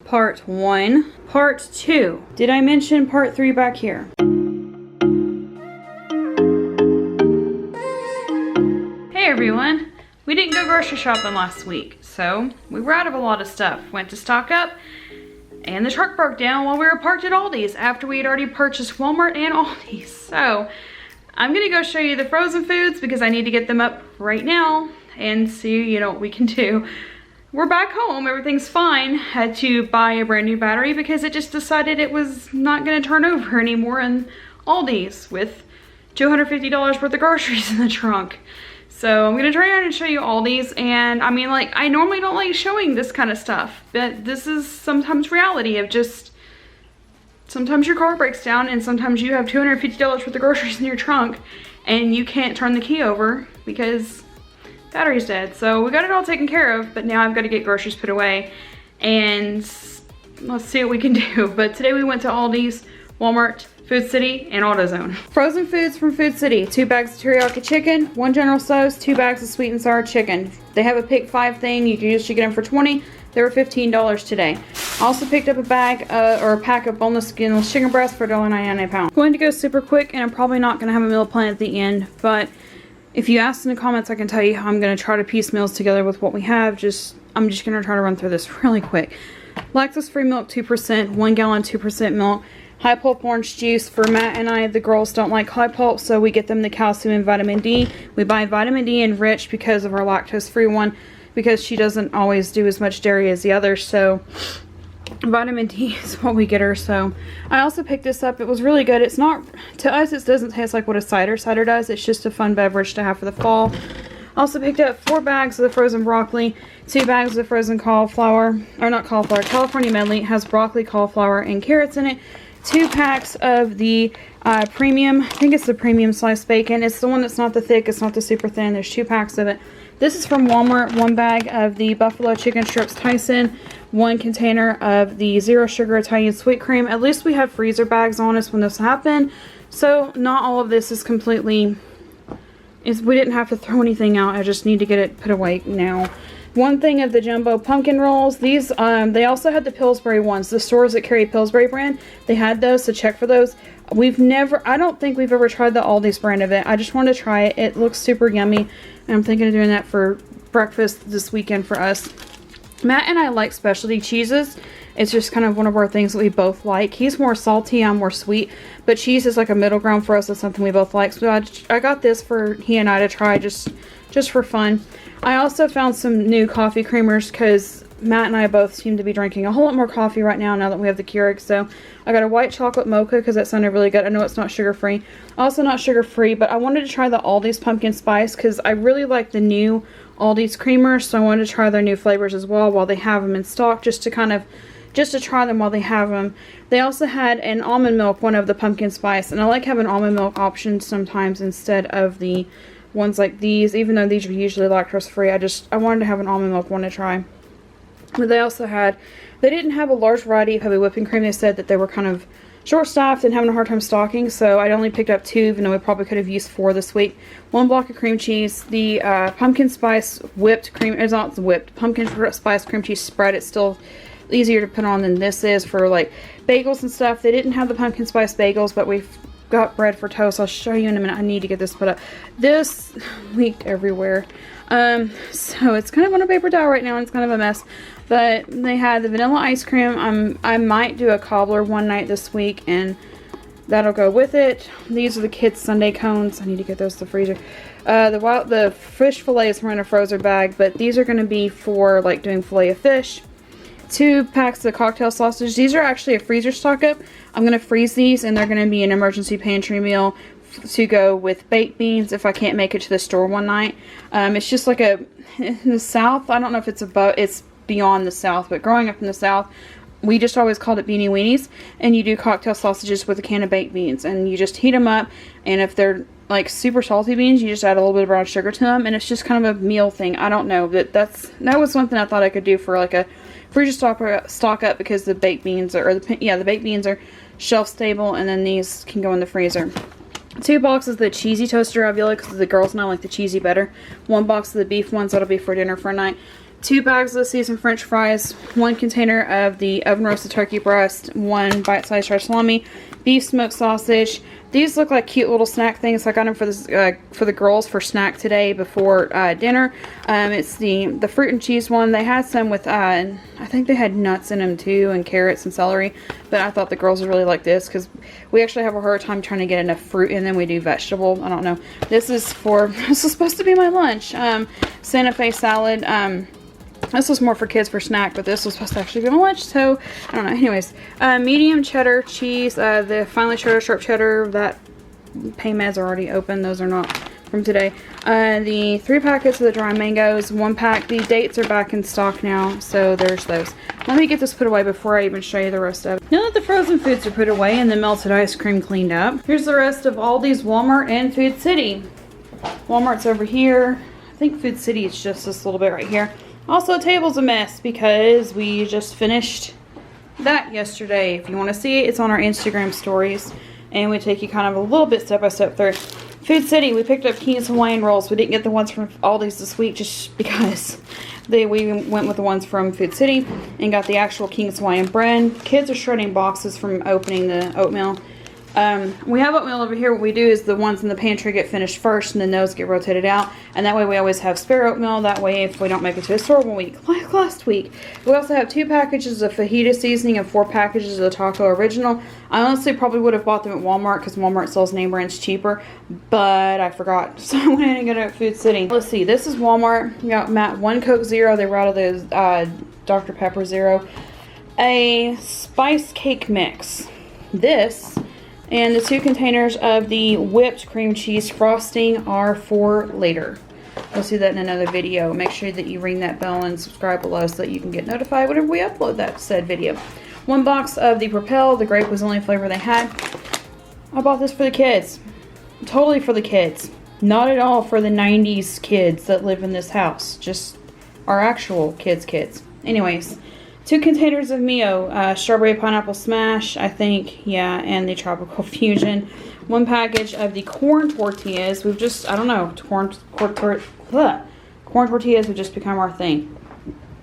part 1. Part 2. Did I mention part 3 back here? Hey everyone! We didn't go grocery shopping last week, so we were out of a lot of stuff. Went to stock up, and the truck broke down while we were parked at Aldi's after we had already purchased Walmart and Aldi's. So I'm gonna go show you the frozen foods because I need to get them up right now and see, what we can do. We're back home, everything's fine. Had to buy a brand new battery because it just decided it was not gonna turn over anymore in Aldi's with $250 worth of groceries in the trunk. So I'm gonna try out and show you Aldi's, and I mean, like, I normally don't like showing this kind of stuff, but this is sometimes reality of just, sometimes your car breaks down and sometimes you have $250 worth of groceries in your trunk and you can't turn the key over because battery's dead. So we got it all taken care of, but now I've got to get groceries put away and let's see what we can do. But today we went to Aldi's, Walmart, Food City, and AutoZone. Frozen foods from Food City: 2 bags of teriyaki chicken, 1 General Tso's, 2 bags of sweet and sour chicken. They have a pick 5 thing. You can usually get them for $20. They were $15 today. I also picked up a bag or a pack of boneless skinless chicken breasts for $1.99 a pound. Going to go super quick, and I'm probably not going to have a meal plan at the end, but if you ask in the comments, I can tell you how I'm going to try to piece meals together with what we have. I'm just going to try to run through this really quick. Lactose-free milk, 2%, 1 gallon, 2% milk. High pulp orange juice for Matt and I. The girls don't like high pulp, so we get them the calcium and vitamin D. We buy vitamin D enriched because of our lactose-free one, because she doesn't always do as much dairy as the others, so vitamin D is what we get her. So I also picked this up. It was really good. It's not, to us, it doesn't taste like what a cider does. It's just a fun beverage to have for the fall. Also picked up 4 bags of the frozen broccoli, 2 bags of the frozen cauliflower, or not cauliflower, California medley. It has broccoli, cauliflower, and carrots in it. 2 packs of the premium, I think it's the premium sliced bacon. It's the one that's not the thick, it's not the super thin. There's 2 packs of it. This is from Walmart. 1 bag of the buffalo chicken strips Tyson, 1 container of the zero sugar Italian sweet cream. At least we have freezer bags on us when this happened, so not all of this is completely, we didn't have to throw anything out. I just need to get it put away now. 1 thing of the jumbo pumpkin rolls. These, they also had the Pillsbury ones. The stores that carry Pillsbury brand, they had those, so check for those. I don't think we've ever tried the Aldi's brand of it. I just wanted to try it. It looks super yummy, and I'm thinking of doing that for breakfast this weekend for us. Matt and I like specialty cheeses. It's just kind of one of our things that we both like. He's more salty, I'm more sweet, but cheese is like a middle ground for us. It's something we both like. So I got this for he and I to try just for fun. I also found some new coffee creamers because Matt and I both seem to be drinking a whole lot more coffee right now that we have the Keurig. So I got a white chocolate mocha because that sounded really good. I know it's not sugar-free. Also not sugar-free, but I wanted to try the Aldi's pumpkin spice because I really like the new Aldi's creamer, so I wanted to try their new flavors as well while they have them in stock, just to try them while they have them. They also had an almond milk, one of the pumpkin spice, and I like having almond milk options sometimes instead of the ones like these, even though these are usually lactose free. I wanted to have an almond milk one to try. But they didn't have a large variety of heavy whipping cream. They said that they were kind of short-staffed and having a hard time stocking, so I only picked up 2, even though we probably could have used 4 this week. 1 block of cream cheese. The pumpkin spice whipped cream, it's not whipped, pumpkin spice cream cheese spread. It's still easier to put on than this is for like bagels and stuff. They didn't have the pumpkin spice bagels, but we've got bread for toast. I'll show you in a minute. I need to get this put up. This leaked everywhere. So it's kind of on a paper towel right now and it's kind of a mess. But they had the vanilla ice cream. I might do a cobbler one night this week and that'll go with it. These are the kids' sundae cones. I need to get those to the freezer. The fish fillets were in a frozen bag, but these are going to be for like doing fillet of fish. 2 packs of cocktail sausage. These are actually a freezer stock up. I'm going to freeze these and they're going to be an emergency pantry meal to go with baked beans if I can't make it to the store one night. It's just like in the South, I don't know if it's beyond the South, but growing up in the South, we just always called it beanie weenies, and you do cocktail sausages with a can of baked beans, and you just heat them up, and if they're like super salty beans, you just add a little bit of brown sugar to them, and it's just kind of a meal thing. I don't know, but that was something I thought I could do for like a freezer stock up because the baked beans the baked beans are shelf stable, and then these can go in the freezer. 2 boxes of the cheesy toaster ravioli because the girls and I like the cheesy better. 1 box of the beef ones, that'll be for dinner for a night. 2 bags of seasoned French fries, 1 container of the oven roasted turkey breast, 1 bite-sized stretch salami, beef smoked sausage. These look like cute little snack things. I got them for this for the girls for snack today before dinner. It's the fruit and cheese one. They had some with I think they had nuts in them too, and carrots and celery. But I thought the girls would really like this because we actually have a hard time trying to get enough fruit in them. We do vegetable. I don't know. This is supposed to be my lunch. Santa Fe salad. This was more for kids for snack, but this was supposed to actually be my lunch, so I don't know. Anyways, medium cheddar cheese, the finely cheddar, sharp cheddar. That Paymeds are already open. Those are not from today. The 3 packets of the dry mangoes, 1 pack. The dates are back in stock now, so there's those. Let me get this put away before I even show you the rest of it. Now that the frozen foods are put away and the melted ice cream cleaned up, here's the rest of Aldi's, Walmart, and Food City. Walmart's over here. I think Food City is just this little bit right here. Also, table's a mess because we just finished that yesterday. If you want to see it, it's on our Instagram stories. And we take you kind of a little bit step by step through. Food City, we picked up King's Hawaiian rolls. We didn't get the ones from Aldi's this week just because we went with the ones from Food City and got the actual King's Hawaiian bread. Kids are shredding boxes from opening the oatmeal. We have oatmeal over here. What we do is the ones in the pantry get finished first and then those get rotated out. And that way we always have spare oatmeal. That way if we don't make it to a store 1 week, like last week. We also have 2 packages of fajita seasoning and 4 packages of the taco original. I honestly probably would have bought them at Walmart because Walmart sells name brands cheaper. But I forgot. So I went ahead and got it at Food City. Let's see. This is Walmart. We got Matt 1 Coke Zero. They were out of the Dr. Pepper Zero. A spice cake mix. This... and the 2 containers of the whipped cream cheese frosting are for later. We'll see that in another video. Make sure that you ring that bell and subscribe below so that you can get notified whenever we upload that said video. 1 box of the Propel. The grape was the only flavor they had. I bought this for the kids. Totally for the kids. Not at all for the 90s kids that live in this house. Just our actual kids. Anyways. 2 containers of Mio, strawberry pineapple smash, I think, yeah, and the tropical fusion. 1 package of the corn tortillas. We've just, I don't know, corn tortillas have just become our thing.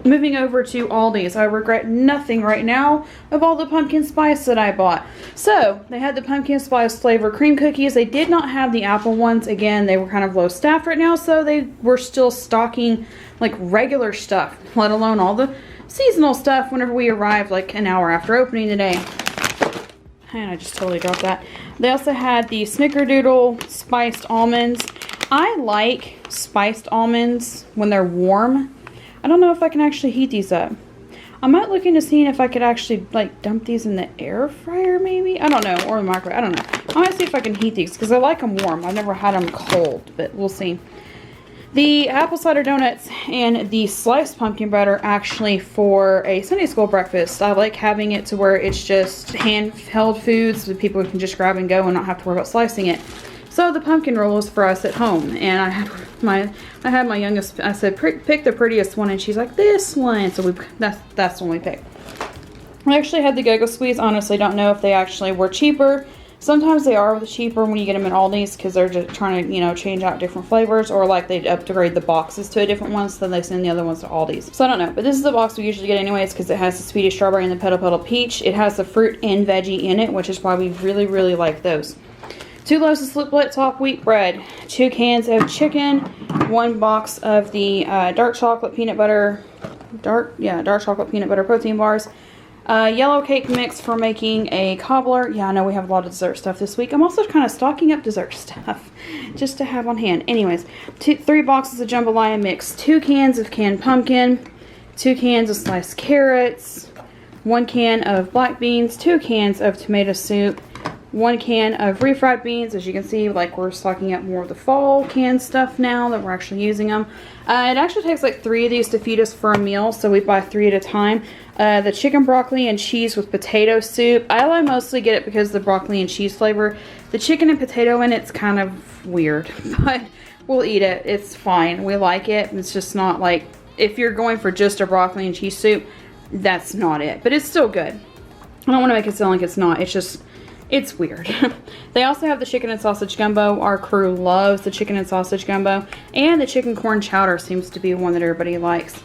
Moving over to Aldi's, I regret nothing right now of all the pumpkin spice that I bought. So, they had the pumpkin spice flavor cream cookies. They did not have the apple ones. Again, they were kind of low staffed right now, so they were still stocking like regular stuff, let alone all the seasonal stuff whenever we arrived like an hour after opening today. And I just totally dropped that. They also had the Snickerdoodle spiced almonds. I like spiced almonds when they're warm. I don't know if I can actually heat these up. I might look into seeing if I could actually like dump these in the air fryer maybe. I don't know, or the microwave. I don't know. I might see if I can heat these because I like them warm. I've never had them cold, but we'll see. The apple cider donuts and the sliced pumpkin bread are actually for a Sunday school breakfast. I like having it to where it's just handheld foods that people can just grab and go and not have to worry about slicing it. So the pumpkin roll is for us at home, and I had my youngest. I said pick the prettiest one, and she's like this one. So that's the one we picked. I actually had the Go-Go Squeeze. Honestly, don't know if they actually were cheaper. Sometimes they are cheaper when you get them at Aldi's because they're just trying to, change out different flavors, or like they upgrade the boxes to a different one, so they send the other ones to Aldi's. So I don't know, but this is the box we usually get anyways because it has the sweetie strawberry and the petal peach. It has the fruit and veggie in it, which is why we really, really like those. 2 loaves of split top wheat bread, 2 cans of chicken, 1 box of the dark chocolate peanut butter protein bars, yellow cake mix for making a cobbler. Yeah, I know we have a lot of dessert stuff this week. I'm also kind of stocking up dessert stuff just to have on hand. Anyways, 3 boxes of jambalaya mix, 2 cans of canned pumpkin, 2 cans of sliced carrots, 1 can of black beans, 2 cans of tomato soup, 1 can of refried beans. As you can see, like we're stocking up more of the fall canned stuff now that we're actually using them. It actually takes like 3 of these to feed us for a meal, so we buy 3 at a time. The chicken broccoli and cheese with potato soup. I mostly get it because of the broccoli and cheese flavor. The chicken and potato in it's kind of weird, but we'll eat it. It's fine. We like it. It's just not like, if you're going for just a broccoli and cheese soup, that's not it. But it's still good. I don't want to make it sound like it's not. It's just, it's weird. They also have the chicken and sausage gumbo. Our crew loves the chicken and sausage gumbo. And the chicken corn chowder seems to be one that everybody likes.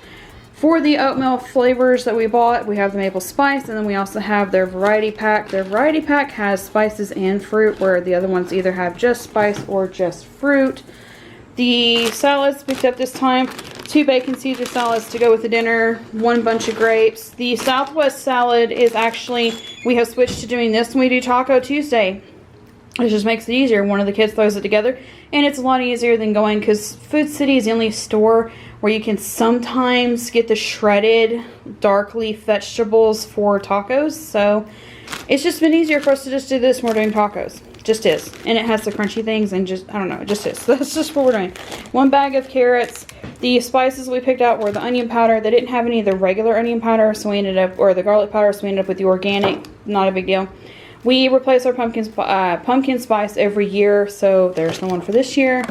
For the oatmeal flavors that we bought, we have the maple spice, and then we also have their variety pack. Their variety pack has spices and fruit, where the other ones either have just spice or just fruit. The salads picked up this time, 2 bacon Caesar salads to go with the dinner, 1 bunch of grapes. The Southwest salad is actually, we have switched to doing this when we do Taco Tuesday. It just makes it easier. One of the kids throws it together, and it's a lot easier than going, because Food City is the only store where you can sometimes get the shredded dark leaf vegetables for tacos. So it's just been easier for us to just do this when we're doing tacos. Just is. And it has the crunchy things, and just, I don't know, it just is. So that's just what we're doing. 1 bag of carrots. The spices we picked out were the onion powder. They didn't have any of the regular onion powder, so we ended up, or the garlic powder, so we ended up with the organic. Not a big deal. We replace our pumpkin spice every year, so there's no one for this year.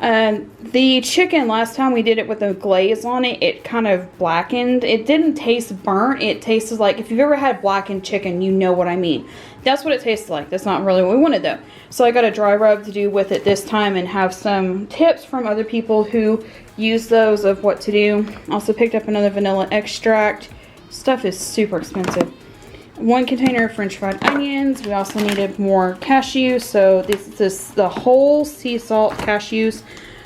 The chicken, last time we did it with a glaze on it, it kind of blackened. It didn't taste burnt. It tasted like, if you've ever had blackened chicken, you know what I mean. That's what it tastes like. That's not really what we wanted though. So I got a dry rub to do with it this time, and have some tips from other people who use those of what to do. Also picked up another vanilla extract. Stuff is super expensive. 1 container of French fried onions. We also needed more cashews, so this is the whole sea salt cashews.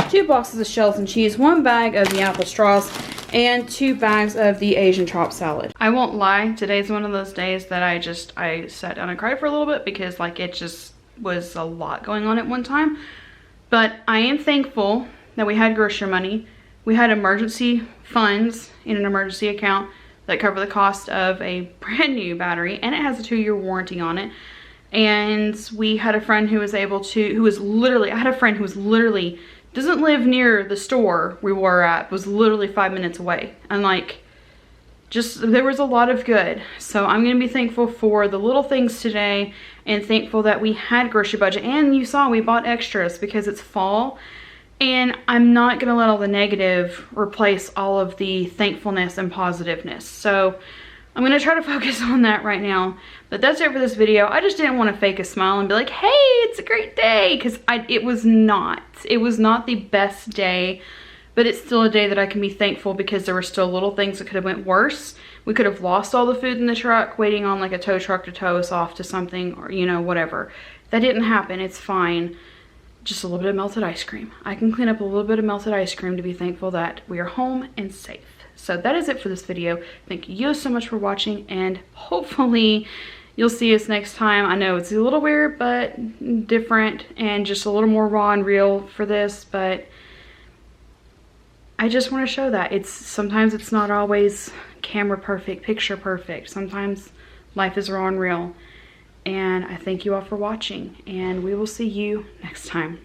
2 boxes of shells and cheese, 1 bag of the apple straws, and 2 bags of the Asian chopped salad. I won't lie, today's one of those days that I sat down and cried for a little bit, because like it just was a lot going on at one time. But I am thankful that we had grocery money. We had emergency funds in an emergency account that cover the cost of a brand new battery, and it has a 2-year warranty on it. And we had a friend who was able to, I had a friend who was literally, doesn't live near the store we were at, was literally 5 minutes away. And like, just, there was a lot of good. So I'm gonna be thankful for the little things today, and thankful that we had grocery budget. And you saw we bought extras because it's fall. And I'm not going to let all the negative replace all of the thankfulness and positiveness. So I'm going to try to focus on that right now. But that's it for this video. I just didn't want to fake a smile and be like, hey, it's a great day. Because it was not. It was not the best day. But it's still a day that I can be thankful, because there were still little things that could have went worse. We could have lost all the food in the truck, waiting on like a tow truck to tow us off to something, or you know, whatever. That didn't happen. It's fine. Just a little bit of melted ice cream. I can clean up a little bit of melted ice cream to be thankful that we are home and safe. So that is it for this video. Thank you so much for watching, and hopefully you'll see us next time. I know it's a little weird, but different, and just a little more raw and real for this, but I just want to show that sometimes it's not always camera perfect, picture perfect. Sometimes life is raw and real. And I thank you all for watching, and we will see you next time.